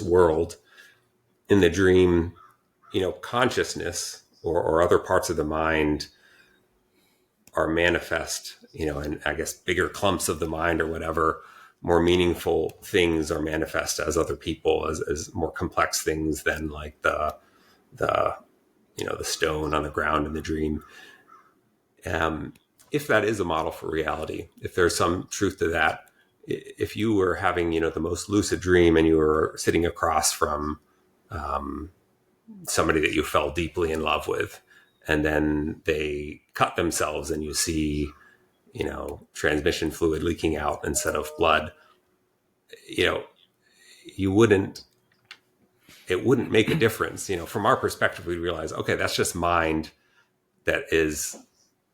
world, in the dream, consciousness or other parts of the mind are manifest, and I guess bigger clumps of the mind or whatever, more meaningful things are manifest as other people, as more complex things than like the stone on the ground in the dream. If that is a model for reality, if there's some truth to that, if you were having, the most lucid dream and you were sitting across from somebody that you fell deeply in love with, and then they cut themselves and you see, transmission fluid leaking out instead of blood, you wouldn't, it wouldn't make a difference. From our perspective, we realize, okay, that's just mind that is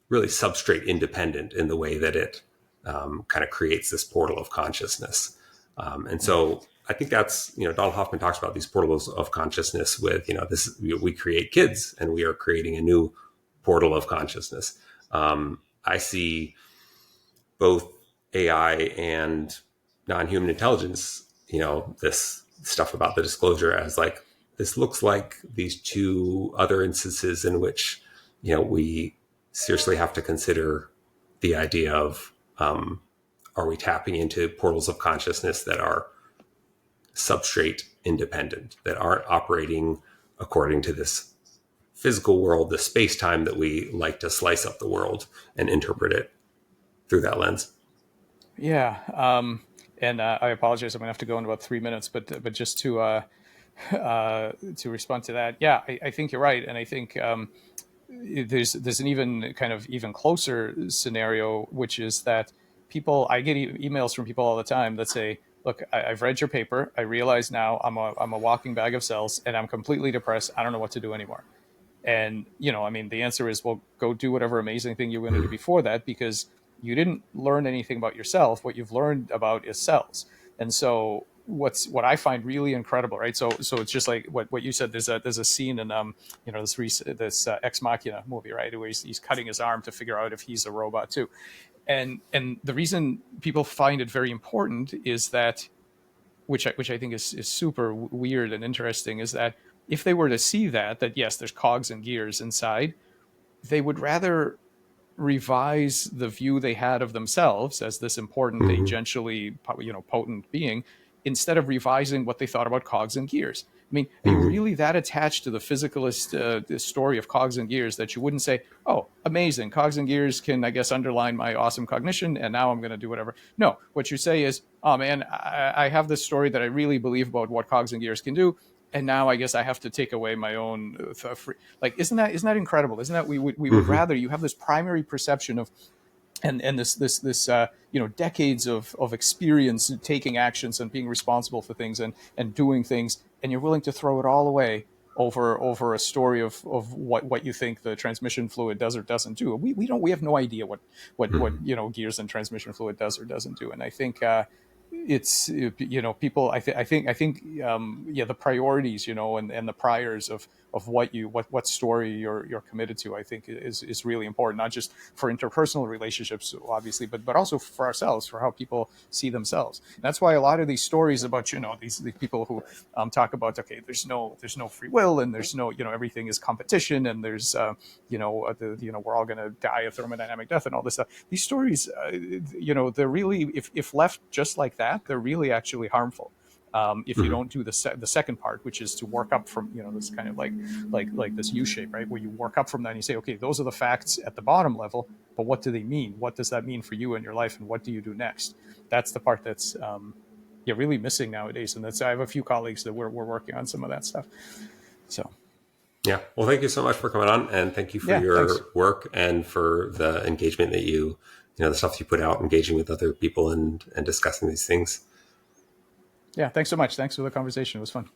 really substrate independent in the way that it kind of creates this portal of consciousness. And so I think that's, Donald Hoffman talks about these portals of consciousness with, this, we create kids and we are creating a new portal of consciousness. I see both AI and non-human intelligence, this stuff about the disclosure as like, this looks like these two other instances in which, we seriously have to consider the idea of, are we tapping into portals of consciousness that are substrate independent, that aren't operating according to this physical world, the space-time that we like to slice up the world and interpret it through that lens. Yeah. And I apologize. I'm going to have to go in about 3 minutes, but just to respond to that, yeah, I think you're right. And I think there's an even closer scenario, which is that I get emails from people all the time that say, look, I've read your paper. I realize now I'm a walking bag of cells and I'm completely depressed. I don't know what to do anymore. And, the answer is, well, go do whatever amazing thing you were going to do before that, because you didn't learn anything about yourself. What you've learned about is cells. And so what I find really incredible, right? So it's just like what you said. There's a scene in this Ex Machina movie, right, where he's cutting his arm to figure out if he's a robot too. And the reason people find it very important is that, which I think is super weird and interesting, is that if they were to see that yes, there's cogs and gears inside, they would rather revise the view they had of themselves as this important, agentially, potent being, instead of revising what they thought about cogs and gears. I mean, are you really that attached to the physicalist story of cogs and gears that you wouldn't say, oh, amazing, cogs and gears can, I guess, underline my awesome cognition, and now I'm going to do whatever? No, what you say is, oh man, I have this story that I really believe about what cogs and gears can do, and now I guess I have to take away my own free. Like, isn't that incredible? Isn't that we would rather, you have this primary perception of, and this decades of experience taking actions and being responsible for things and doing things, and you're willing to throw it all away over a story of what you think the transmission fluid does or doesn't do. We have no idea what gears and transmission fluid does or doesn't do. And I think it's people, I think the priorities, and the priors of what story you're committed to, I think is really important, not just for interpersonal relationships, obviously, but also for ourselves, for how people see themselves. And that's why a lot of these stories about these people who talk about, okay, there's no free will, and there's no, everything is competition, and there's we're all going to die a thermodynamic death and all this stuff. These stories, they're really, if left just like that, they're really actually harmful. If you don't do the second part, which is to work up from, this kind of like this U shape, right, where you work up from that and you say, okay, those are the facts at the bottom level, but what do they mean? What does that mean for you and your life, and what do you do next? That's the part that's really missing nowadays. And I have a few colleagues that we're working on some of that stuff. So Yeah. Well, thank you so much for coming on, and thank you for yeah, thanks. your work and for the engagement that the stuff you put out, engaging with other people and discussing these things. Yeah, thanks so much. Thanks for the conversation. It was fun.